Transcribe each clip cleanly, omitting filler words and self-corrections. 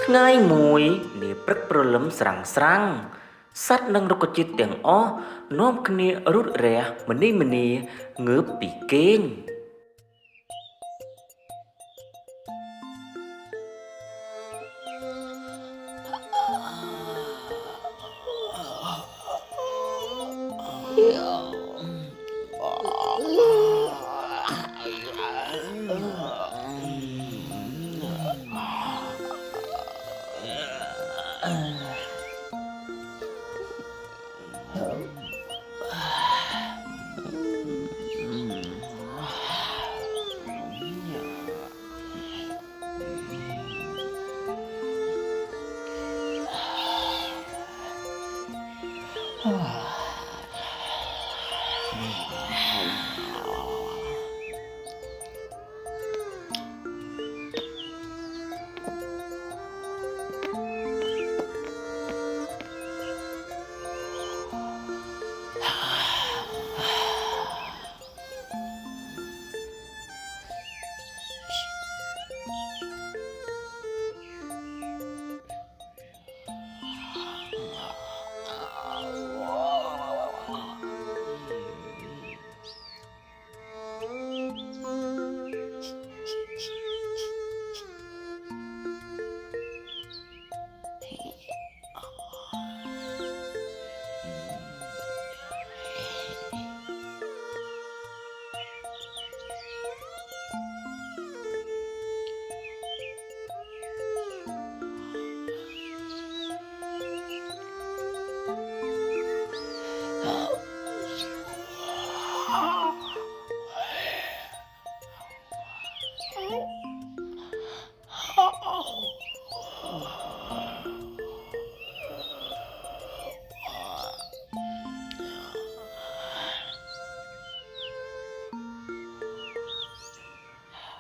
ថ្ងៃមួយនាព្រឹកព្រលឹមស្រាំងសត្វនិងរុក្ខជាតិទាំងអស់នាំគ្នារត់រះម្នីម្នាងើបពីគេង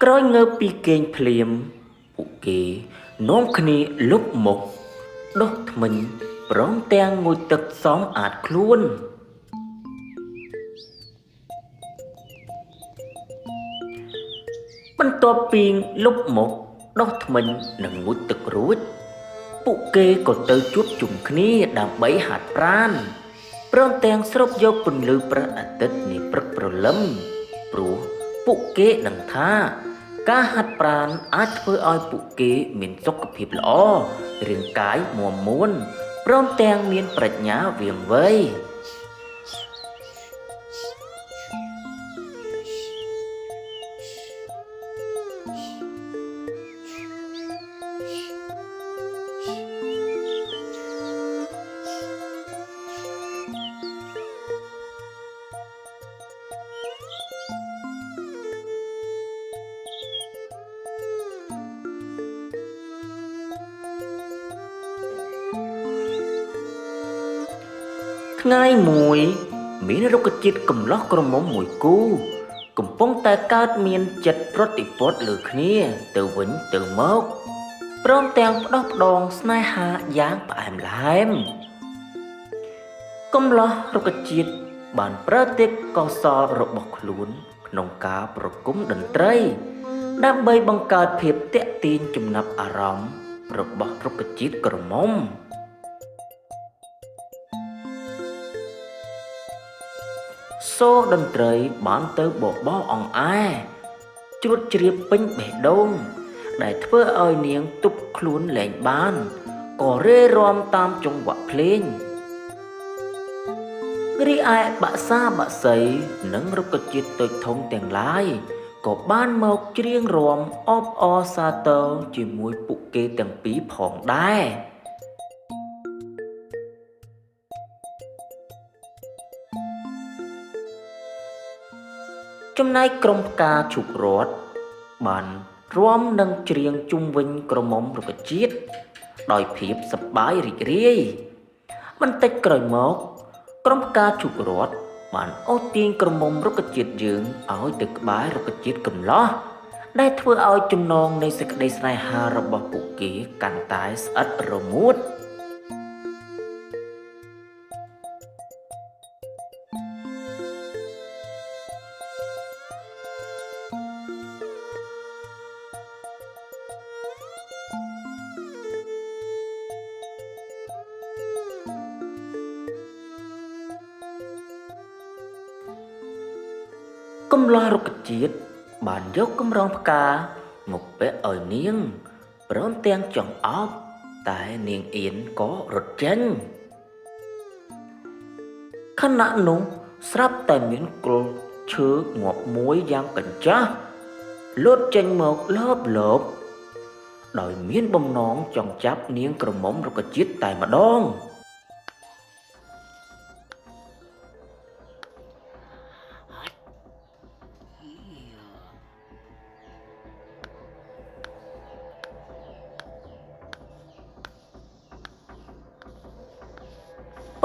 ក្រោយងើបពីគេងភ្លាមពួកគេនាំគ្នាលុបមុខដុសធ្មេញព្រមទាំងងូតទឹកសម្អាតខ្លួនបន្ទាប់ពីលុបមុខដុសធ្មេញនិងងូតទឹករួចពួកគេក៏ទៅជួបជុំគ្នាដើម្បីហាត់ប្រាណព្រមទាំងស្រូបយកពន្លឺព្រះអាទិត្យនាព្រឹកព្រលឹមព្រោះពួកគេដឹងថាការហាត់ប្រាណអាចធ្វើឲ្យពួកគេមានសុខភាពល្អរាងកាយមាំមួនព្រមទាំងមានប្រាជ្ញាវាងវៃថ្ងៃមួយមានរុក្ខជាតិកម្លោះក្រមុំមួយគូកំពុងតែកើតមានចិត្តប្រតិព័ទ្ធលើគ្នាទៅវិញទៅមកព្រមទាំងផ្ដោះផ្ដងស្នេហាយ៉ាងផ្អែមល្ហែមកម្លោះរុក្ខជាតិបានប្រើទេពកោសល្យរបស់ខ្លួនក្នុងការប្រគំតន្ត្រីដើម្បីបង្កើតភាពទាក់ទាញចំណាប់អារម្មណ៍របស់រុក្ខជាតិក្រមុំសូរតន្ត្រីបានទៅបបោសអង្អែជ្រួតជ្រាបពេញបេះដូងដែលធ្វើឲ្យនាងទប់ខ្លួនលែងបានក៏រេរាំតាមចង្វាក់ភ្លេងរីឯបក្សាបក្សីនិងរុក្ខជាតិតូចធំទាំងឡាយក៏បានមកច្រៀងរាំអបអរសាទរជាមួយពួកគេទាំងពីរផងដែរចំណែកក្រុមផ្កាឈូករ័ត្នបានរាំនិងច្រៀងជុំវិញក្រមុំរុក្ខជាតិដោយភាពសប្បាយរីករាយបន្តិចក្រោយមកក្រុមផ្កាឈូករ័ត្នបានអូសទាញក្រមុំរុក្ខជាតិយើងឲ្យទៅក្បែររុក្ខជាតិកម្លោះដែលធ្វើឲ្យចំណងនៃសេចក្តីស្នេហារបស់ពួកគេកាន់តែស្អិតរមួត កំឡោះរុក្ខជាតិបានយកកម្រងផ្កាមកពាក់ឲ្យនាងព្រមទាំងចង្អុកតែនាងអៀនក៏រត់ចេញខណៈនោះស្រាប់តែមានគល់ឈើងាប់មួយយ៉ាងកញ្ចាស់លូតចេញមកលើបដោយមានបំណងចង់ចាប់នាងក្រមុំរុក្ខជាតិតែម្ដង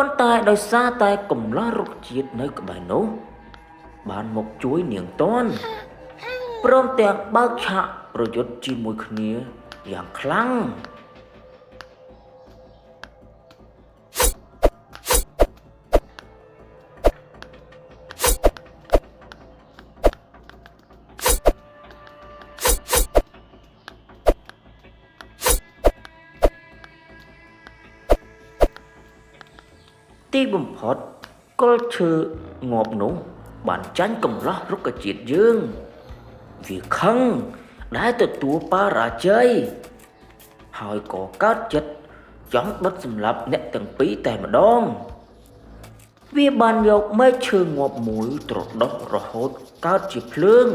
ប៉ុន្តែដោយសារតែកំឡោះរុក្ខជាតិនៅក្បែរនោះបានមកជួយនាងទាន់ព្រមទាំងបើកឆាកប្រយុទ្ធជាមួយគ្នាយ៉ាងខ្លាំងទីបំផុតគល់ឈើងាប់នោះបានចាញ់កំឡោះរុក្ខជាតិយើងវាខឹងដែលទទួលបរាជ័យហើយក៏កើតចិត្តចង់បិទសម្លាប់អ្នកទាំងពីរតែម្ដងវាបានយកមែកឈើងាប់មួយត្រដុសរហូតកើតជាភ្លើង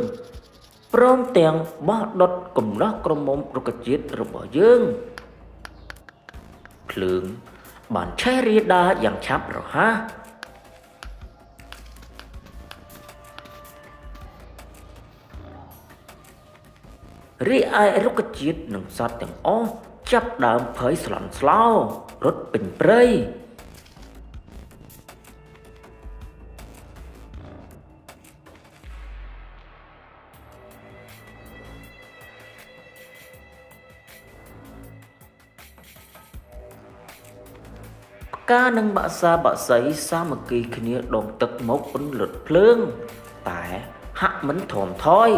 ព្រមទាំងបោះដុតកំឡោះក្រមុំរុក្ខជាតិរបស់យើងភ្លើងបានឆេះរាលដាលយ៉ាងឆាប់រហ័សរីឯរុក្ខជាតិនិងសត្វទាំងអស់ចាប់ដើមភ័យស្លន់ស្លោរត់ពេញព្រៃផ្កានិងបក្សាបក្សីសាមគ្គីគ្នាដងទឹកមកពន្លត់ភ្លើងតែហាក់មិនធំថយ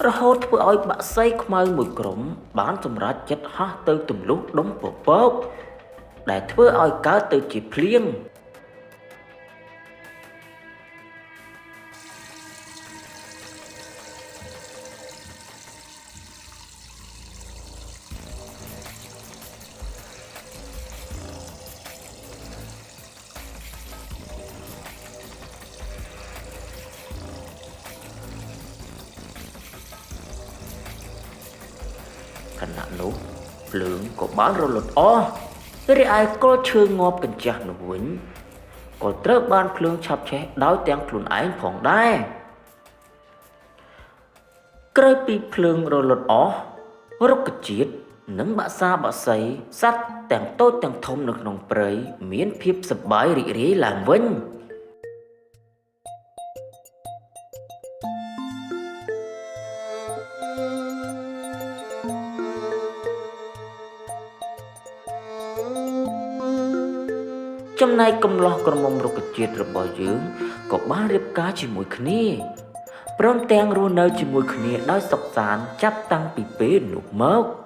រហូតធ្វើឲ្យបក្សីខ្មៅមួយក្រុមបានសម្រេចចិត្តហោះទៅទម្លុះដុំពពកដែលធ្វើឲ្យកើតទៅជាភ្លៀងខណៈនោះភ្លើងក៏បានរលត់អស់រីឯគល់ឈើងាប់កញ្ចាស់នោះវិញក៏ត្រូវបានភ្លើងឆាប់ឆេះដោយទាំងខ្លួនឯងផងដែរក្រោយពីភ្លើងរលត់អស់រុក្ខជាតិនិងបក្សាបក្សីសត្វទាំងតូចទាំងធំនៅក្នុងព្រៃមានភាពសប្បាយរីករាយឡើងវិញចំណែកកំឡោះក្រមុំរុក្ខជាតិរបស់យើងក៏បានរៀបការជាមួយគ្នាព្រមទាំងរស់នៅជាមួយគ្នាដោយសុខសាន្តចាប់តាំងពីពេលនោះមក